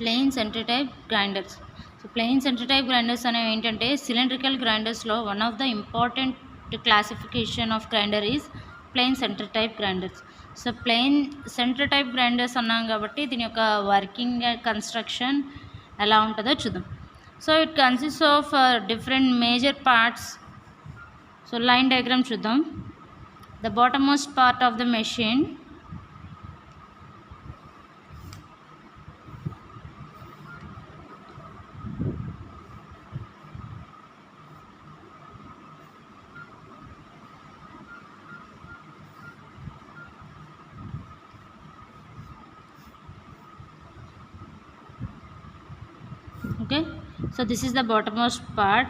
Plain centre type grinders. So plain centre type grinders అనేవి ఏంటంటే cylindrical గ్రైండర్స్లో one of the important classification of grinder is plain centre type grinders. So plain centre type grinders అన్నాం కాబట్టి దీని యొక్క working construction ఎలా ఉంటుందో చూద్దాం. So it consist of different major parts. So line diagram చూద్దాం. The bottom most part of the machine, okay. So this is the bottommost part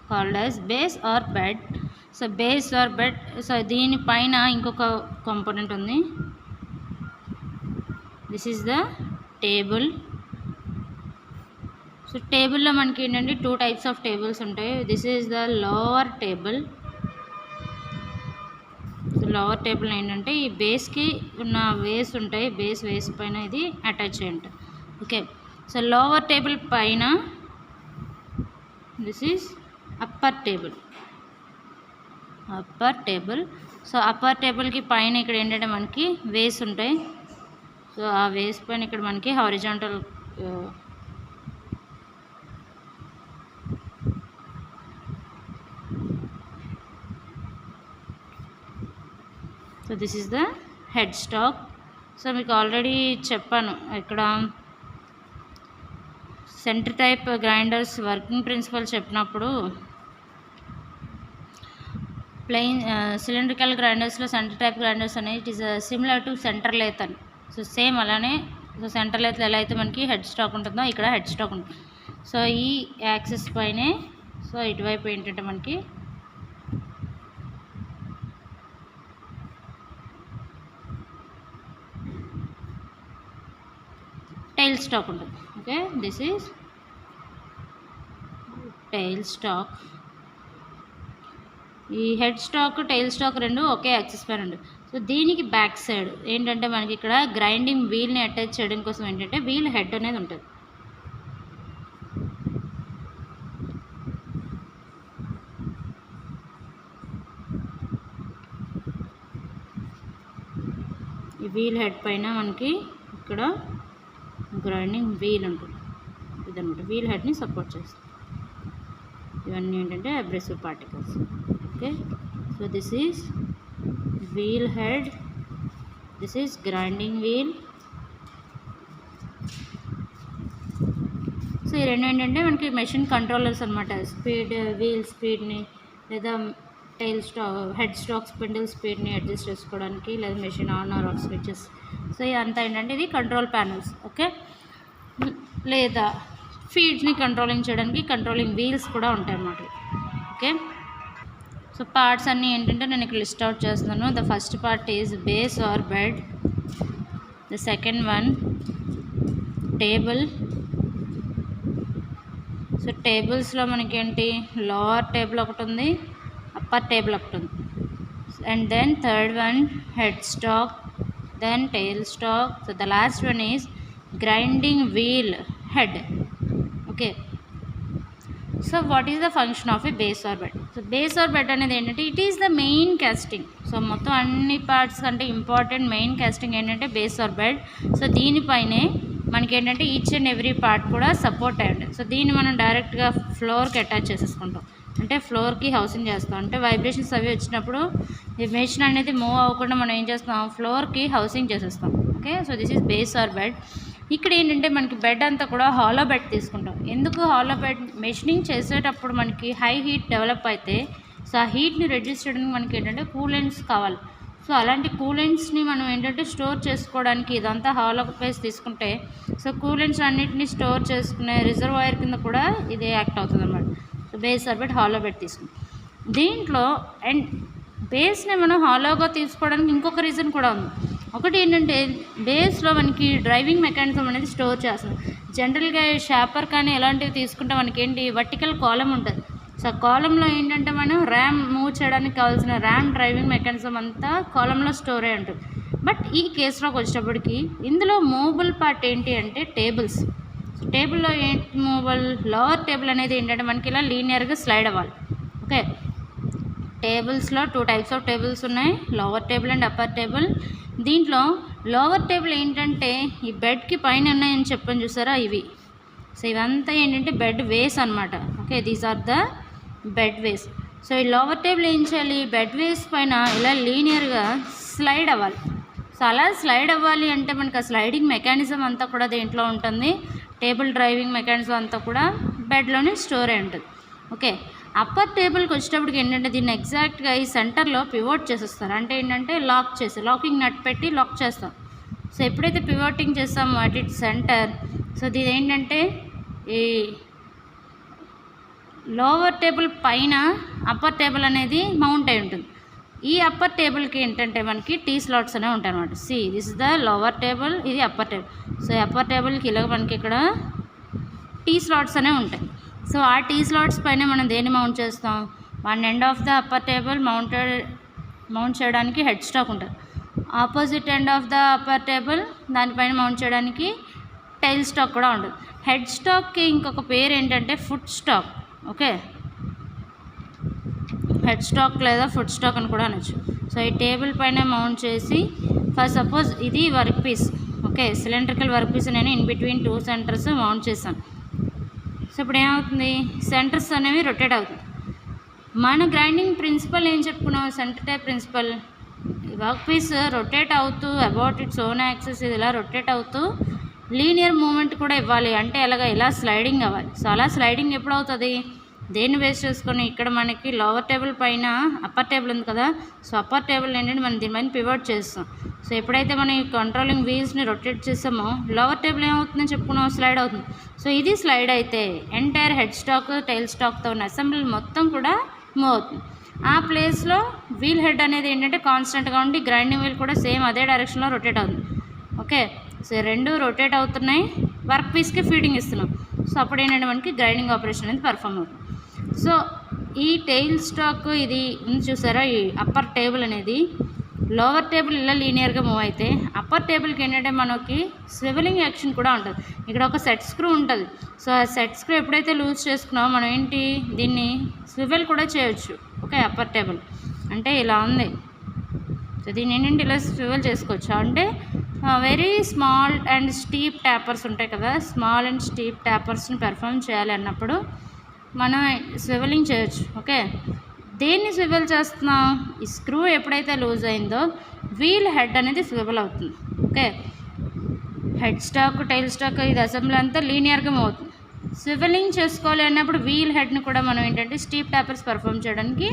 called as base or bed. So base or bed, so దీని పైన ఇంకొక component ఉంది. This is the table. So టేబుల్లో మనకి ఏంటంటే 2 types of tables ఉంటాయి. This is the lower table. So lower table ఏంటంటే ఈ బేస్కి ఉన్న వేస్ ఉంటాయి, వేస్ పైన ఇది అటాచ్ అయి ఉంటుంది. ఓకే. సో లోవర్ టేబుల్ పైన this is upper table. So upper టేబుల్కి పైన ఇక్కడ ఏంటంటే మనకి వేస్ ఉంటాయి. సో ఆ వేస్ పైన ఇక్కడ మనకి horizontal so this is the head stock. So మీకు ఆల్రెడీ చెప్పాను ఇక్కడ centre type grinders working principle చెప్పినప్పుడు ప్లెయిన్ సిలిండ్రికల్ గ్రైండర్స్లో సెంటర్ టైప్ గ్రైండర్స్ అనేవి it is similar to centre lathe అని. సో సేమ్ అలానే సో సెంటర్ లేత్లో ఎలా అయితే మనకి హెడ్ స్టాక్ ఉంటుందో ఇక్కడ హెడ్ స్టాక్ ఉంటుంది. సో ఈ యాక్సిస్ పైనే సో ఇటువైపు ఏంటంటే మనకి టైల్ స్టాక్ ఉంటుంది. Okay, this is tail stock. ఈ హెడ్ స్టాక్ టైల్ స్టాక్ రెండు ఒకే యాక్సిస్ పైన ఉంటుంది. సో దీనికి బ్యాక్ సైడ్ ఏంటంటే మనకి ఇక్కడ గ్రైండింగ్ వీల్ని అటాచ్ చేయడం కోసం ఏంటంటే వీల్ హెడ్ అనేది ఉంటుంది. ఈ వీల్ హెడ్ పైన మనకి ఇక్కడ గ్రైండింగ్ వీల్ ఉంటుంది. ఇదన్నమాట వీల్ హెడ్ని సపోర్ట్ చేస్తుంది. ఇవన్నీ ఏంటంటే abrasive particles. Okay, so this is wheel head, this is grinding wheel. So ఈ రెండు ఏంటంటే మనకి మెషిన్ కంట్రోలర్స్ అనమాట. స్పీడ్ వీల్ స్పీడ్ని లేదా tail stock head stock spindle స్పీడ్ని అడ్జస్ట్ చేసుకోవడానికి లేదా machine on or off switches. So ఇదంతా ఏంటంటే ఇది కంట్రోల్ ప్యానల్స్. ఓకే, లేదా ఫీడ్ని కంట్రోలింగ్ చేయడానికి కంట్రోలింగ్ వీల్స్ కూడా ఉంటాయి అన్నమాట. ఓకే, సో పార్ట్స్ అన్నీ ఏంటంటే నేను ఇక్కడ లిస్ట్ అవుట్ చేస్తున్నాను. The first part is base or bed. The second one table. So టేబుల్స్లో మనకేంటి లోవర్ టేబుల్ ఒకటి ఉంది, అప్పర్ టేబుల్ ఒకటి ఉంది. And then third one head stock, then tail stock. So the last one is grinding wheel head. Okay, so what is the function of a base or bed? So base or bed అనేది ఏంటంటే it is the main casting. So మొత్తం అన్ని parts కంటే important main casting ఏంటంటే base or bed. So దీనిపైనే మనకి ఏంటంటే each and every part కూడా support అయ్యి ఉంటుంది. సో దీన్ని మనం డైరెక్ట్గా ఫ్లోర్కి అటాచ్ చేసేసుకుంటాం, అంటే ఫ్లోర్కి హౌసింగ్ చేస్తాం. అంటే వైబ్రేషన్స్ అవి వచ్చినప్పుడు ఈ మెషిన్ అనేది మూవ్ అవ్వకుండా మనం ఏం చేస్తాం, ఫ్లోర్కి హౌసింగ్ చేసేస్తాం. Okay, so this is base or bed. ఇక్కడ ఏంటంటే మనకి బెడ్ అంతా కూడా హాలో బెడ్ తీసుకుంటాం. ఎందుకు హాలో బెడ్? మెషినింగ్ చేసేటప్పుడు మనకి హై హీట్ డెవలప్ అయితే సో ఆ హీట్ని రెడ్యూస్ చేయడానికి మనకి ఏంటంటే కూలెంట్స్ కావాలి. సో అలాంటి కూలెంట్స్ని మనం ఏంటంటే స్టోర్ చేసుకోవడానికి ఇదంతా హాలో ప్లేస్ తీసుకుంటే సో కూలెంట్స్ అన్నింటినీ స్టోర్ చేసుకునే రిజర్వాయర్ కింద కూడా ఇది యాక్ట్ అవుతుంది అన్నమాట. So base or bed hollow bed తీసుకుంటాం. దీంట్లో అండ్ బేస్ని మనం హాలోగా తీసుకోవడానికి ఇంకొక రీజన్ కూడా ఉంది. ఒకటి ఏంటంటే బేస్లో మనకి డ్రైవింగ్ మెకానిజం అనేది స్టోర్ చేస్తుంది. జనరల్గా షాపర్ కానీ ఎలాంటివి తీసుకుంటే మనకి ఏంటి వర్టికల్ కాలం ఉంటుంది. సో కాలంలో ఏంటంటే మనం ర్యామ్ మూవ్ చేయడానికి కావాల్సిన ర్యామ్ డ్రైవింగ్ మెకానిజం అంతా కాలంలో స్టోర్ అయి ఉంటుంది. బట్ ఈ కేసులోకి వచ్చేటప్పటికి ఇందులో మూవబుల్ పార్ట్ ఏంటి అంటే టేబుల్స్. టేబుల్లో ఏంటి మూవబుల్, లోవర్ టేబుల్ అనేది ఏంటంటే మనకి ఇలా లీనియర్గా స్లైడ్ అవ్వాలి. ఓకే, టేబుల్స్లో 2 టైప్స్ ఆఫ్ టేబుల్స్ ఉన్నాయి, lower table and upper table. దీంట్లో లోవర్ టేబుల్ ఏంటంటే ఈ బెడ్కి పైన ఉన్నాయని చెప్పని చూసారా ఇవి. సో ఇవంతా ఏంటంటే బెడ్ వేస్ అనమాట. Okay, these are the bed ways. So ఈ లోవర్ టేబుల్ ఏం చేయాలి, బెడ్ వేస్ పైన ఇలా లీనియర్గా స్లైడ్ అవ్వాలి. సో అలా స్లైడ్ అవ్వాలి అంటే మనకు ఆ స్లైడింగ్ మెకానిజం అంతా కూడా దేంట్లో ఉంటుంది, టేబుల్ డ్రైవింగ్ మెకానిజం అంతా కూడా బెడ్లోనే స్టోర్ అయి ఉంటుంది. ఓకే, అప్పర్ టేబుల్కి వచ్చేటప్పటికి ఏంటంటే దీన్ని ఎగ్జాక్ట్గా ఈ సెంటర్లో పివోట్ చేసేస్తారు. అంటే ఏంటంటే లాకింగ్ నట్ పెట్టి లాక్ చేస్తాం. సో ఎప్పుడైతే పివోటింగ్ చేస్తామో అట్ ఇట్ సెంటర్, సో దీని ఏంటంటే ఈ లోవర్ టేబుల్ పైన అప్పర్ టేబుల్ అనేది మౌంట్ అయి ఉంటుంది. ఈ అప్పర్ టేబుల్కి ఏంటంటే మనకి టీ స్లాట్స్ అనేవి ఉంటాయి అనమాట. See this is the lower table, ఇది అప్పర్ టేబుల్. సో అప్పర్ టేబుల్కి ఇలా మనకి ఇక్కడ టీ స్లాట్స్ అనేవి ఉంటాయి. సో ఆ టీ స్లాట్స్ పైన మనం దేన్ని మౌంట్ చేస్తాం, one end of the upper table mount చేయడానికి హెడ్ స్టాక్ ఉంటుంది. Opposite end of the upper table దానిపైన మౌంట్ చేయడానికి టైల్ స్టాక్ కూడా ఉంటుంది. హెడ్ స్టాక్కి ఇంకొక పేరు ఏంటంటే foot stock. Okay, head stock లేదా ఫుట్ స్టాక్ అని కూడా అనొచ్చు. సో ఈ టేబుల్ పైన మౌంట్ చేసి ఫర్ సపోజ్ ఇది work piece. Okay, cylindrical work piece నేను ఇన్ బిట్వీన్ 2 సెంటర్స్ మౌంట్ చేశాను. సో ఇప్పుడు ఏమవుతుంది, సెంటర్స్ అనేవి రొటేట్ అవుతుంది. మన గ్రైండింగ్ ప్రిన్సిపల్ ఏం చెప్పుకున్నాం, centre type principle. Work piece rotate అవుతూ అబౌట్ ఇట్స్ ఓన్ యాక్సెస్ ఇది ఇలా రొటేట్ అవుతూ లీనియర్ మూమెంట్ కూడా ఇవ్వాలి. అంటే ఎలాగా, ఇలా స్లైడింగ్ అవ్వాలి. సో అలా స్లైడింగ్ ఎప్పుడు అవుతుంది, దేన్ని బేస్ చేసుకొని ఇక్కడ మనకి లోవర్ టేబుల్ పైన అప్పర్ టేబుల్ ఉంది కదా. సో అప్పర్ టేబుల్ ఏంటంటే మనం దీనిపైన పివోట్ చేస్తాం. సో ఎప్పుడైతే మనం ఈ కంట్రోలింగ్ వీల్స్ని రొటేట్ చేస్తామో లోవర్ టేబుల్ ఏమవుతుందని చెప్పుకున్నాం, స్లైడ్ అవుతుంది. సో ఇది స్లైడ్ అయితే ఎంటైర్ హెడ్ స్టాక్ టైల్ స్టాక్తో ఉన్న అసెంబ్లీ మొత్తం కూడా మూవ్ అవుతుంది. ఆ ప్లేస్లో వీల్ హెడ్ అనేది ఏంటంటే కాన్స్టెంట్గా ఉండి గ్రైండింగ్ వీల్ కూడా సేమ్ అదే డైరెక్షన్లో రొటేట్ అవుతుంది. ఓకే, సో రెండు రొటేట్ అవుతున్నాయి, వర్క్ పీస్కి ఫీడింగ్ ఇస్తున్నాం. సో అప్పుడు ఏంటంటే మనకి గ్రైండింగ్ ఆపరేషన్ అనేది పర్ఫామ్ అవుతుంది. సో ఈ టైల్ స్టాక్ ఇది ఉంది చూసారా, ఈ అప్పర్ టేబుల్ అనేది లోవర్ టేబుల్ ఇలా లీనియర్గా మూవ్ అయితే అప్పర్ టేబుల్కి ఏంటంటే మనకి స్వివలింగ్ యాక్షన్ కూడా ఉంటుంది. ఇక్కడ ఒక సెట్ స్క్రూ ఉంటుంది. సో ఆ సెట్ స్క్రూ ఎప్పుడైతే లూజ్ చేసుకున్నామో మనం ఏంటి దీన్ని స్వివెల్ కూడా చేయొచ్చు. ఓకే, అప్పర్ టేబుల్ అంటే ఇలా ఉంది. సో దీన్ని ఏంటంటే ఇలా స్వివెల్ చేసుకోవచ్చు. అంటే very small and steep tappers ఉంటాయి కదా, స్మాల్ అండ్ స్టీప్ ట్యాపర్స్ని పెర్ఫామ్ చేయాలి అన్నప్పుడు మనం స్వివెలింగ్ చేయొచ్చు. ఓకే, దేన్ని స్వివెల్ చేస్తున్నాం, ఈ స్క్రూ ఎప్పుడైతే లూజ్ అయిందో వీల్ హెడ్ అనేది స్వివెల్ అవుతుంది. Okay, head stock tile stock ఇది అసెంబ్లీ అంతా లీనియర్గా మూవ్ అవుతుంది. స్వివెలింగ్ చేసుకోవాలి అన్నప్పుడు వీల్ హెడ్ని కూడా మనం ఏంటంటే స్టీప్ ట్యాపర్స్ పర్ఫామ్ చేయడానికి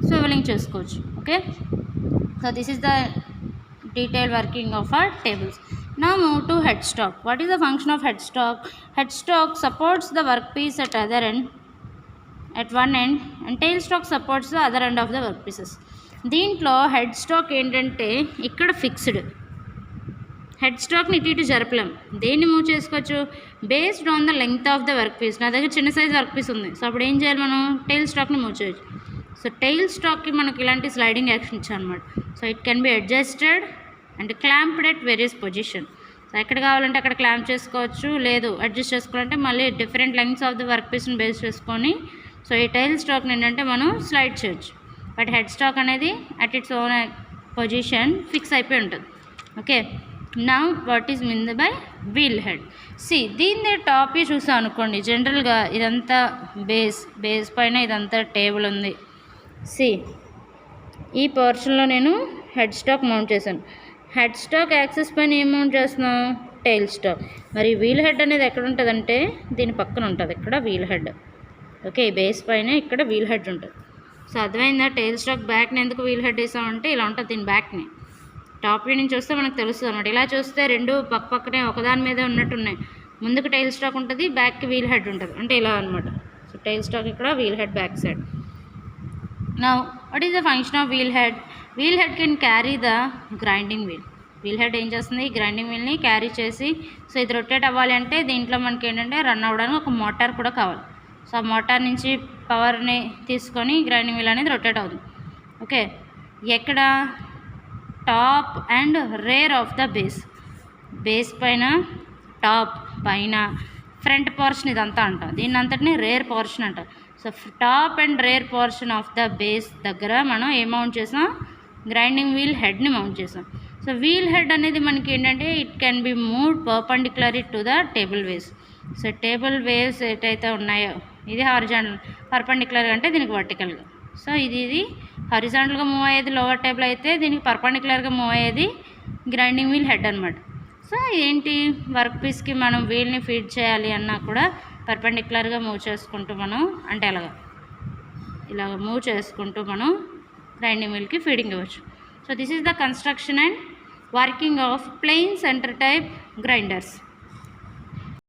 స్వివెలింగ్ చేసుకోవచ్చు. Okay, so this is the detail working of our tables. Now move to headstock. What is the function of headstock? Headstock supports the workpiece at one end and tailstock supports the other end of the workpieces. దీంట్లో head stock ఏంటంటే ఇక్కడ fixed. Head స్టాక్ని ఇటు జరపలేం. దేన్ని move చేసుకోవచ్చు, based on the length of the work piece. నా దగ్గర చిన్న size work piece ఉంది. సో అప్పుడు ఏం చేయాలి, మనం టైల్ స్టాక్ని మూవ్ చేయొచ్చు. సో టైల్ స్టాక్కి మనకి ఇలాంటి స్లైడింగ్ యాక్షన్ ఇచ్చామన్నమాట. So it can be adjusted and clamped at various position. So ఎక్కడ కావాలంటే అక్కడ క్లాంప్ చేసుకోవచ్చు, లేదు అడ్జస్ట్ చేసుకోవాలంటే మళ్ళీ different lengths of the work పీస్ని బేస్ చేసుకొని సో ఈ టైల్ స్టాక్ని ఏంటంటే మనం స్లైడ్ చేయొచ్చు. బట్ హెడ్ స్టాక్ అనేది at its own position fix అయిపోయి ఉంటుంది. Okay, now what is mean by wheel head. దీని టాప్ చూసాం అనుకోండి, జనరల్గా ఇదంతా బేస్ పైన ఇదంతా టేబుల్ ఉంది. ఈ పోర్షన్లో నేను హెడ్ స్టాక్ మౌంట్ చేశాను. హెడ్ స్టాక్ యాక్సెస్ పైన ఏం మౌంట్ చేస్తున్నాం, టైల్ స్టాక్. మరి వీల్ హెడ్ అనేది ఎక్కడ ఉంటుందంటే దీని పక్కన ఉంటుంది, ఇక్కడ వీల్ హెడ్. ఓకే, బేస్ పైన ఇక్కడ వీల్ హెడ్ ఉంటుంది. సో అర్థమైందా, టైల్ స్టాక్ బ్యాక్ని ఎందుకు వీల్ హెడ్ వేసామంటే ఇలా ఉంటుంది దీని బ్యాక్ని. టాప్ వ్యూ నుంచి చూస్తే మనకు తెలుస్తుంది అన్నమాట. ఇలా చూస్తే రెండు పక్కనే ఒకదాని మీద ఉన్నట్టున్నాయి. ముందుకు టైల్ స్టాక్ ఉంటుంది, బ్యాక్కి వీల్ హెడ్ ఉంటుంది, అంటే ఇలా అనమాట. సో టైల్ స్టాక్ ఇక్కడ, wheel head back side. Now what is the function of wheel head? Wheel head can carry the grinding wheel. Wheel head ఏం చేస్తుంది, గ్రైండింగ్ వీల్ని క్యారీ చేసి, సో ఇది రొటేట్ అవ్వాలి అంటే దీంట్లో మనకి ఏంటంటే రన్ అవ్వడానికి ఒక మోటార్ కూడా కావాలి. సో ఆ మోటార్ నుంచి పవర్ని తీసుకొని గ్రైండింగ్ వీల్ అనేది రొటేట్ అవుతుంది. ఓకే, ఎక్కడ top and rear of the base పైన టాప్ పైన ఫ్రంట్ పోర్షన్ ఇదంతా అంటాం. దీన్ని అంతటిని రేర్ పోర్షన్ అంటాం. So top and rear portion of the base దగ్గర మనం ఏం మౌంట్ చేసాం, గ్రైండింగ్ వీల్ హెడ్ని మౌంట్ చేసాం. సో వీల్ హెడ్ అనేది మనకి ఏంటంటే it can be moved perpendicularly to the table waves. So table waves ఏటైతే ఉన్నాయో ఇది హారిజాంటల్, పర్పెండిక్యులర్గా అంటే దీనికి వర్టికల్గా. సో ఇది హారిజాంటల్గా మూవ్ అయ్యేది లోవర్ టేబుల్ అయితే, దీనికి పర్పెండిక్యులర్గా మూవ్ అయ్యేది గ్రైండింగ్ వీల్ హెడ్ అనమాట. సో ఏంటి, వర్క్ పీస్కి మనం వీల్ని ఫీడ్ చేయాలి అన్నా కూడా పర్పెండిక్యులర్గా మూవ్ చేసుకుంటూ మనం అంటే ఇలాగ మూవ్ చేసుకుంటూ మనం గ్రైండింగ్ వీల్కి ఫీడింగ్ ఇవ్వచ్చు. So this is the construction and working of plain centre type grinders.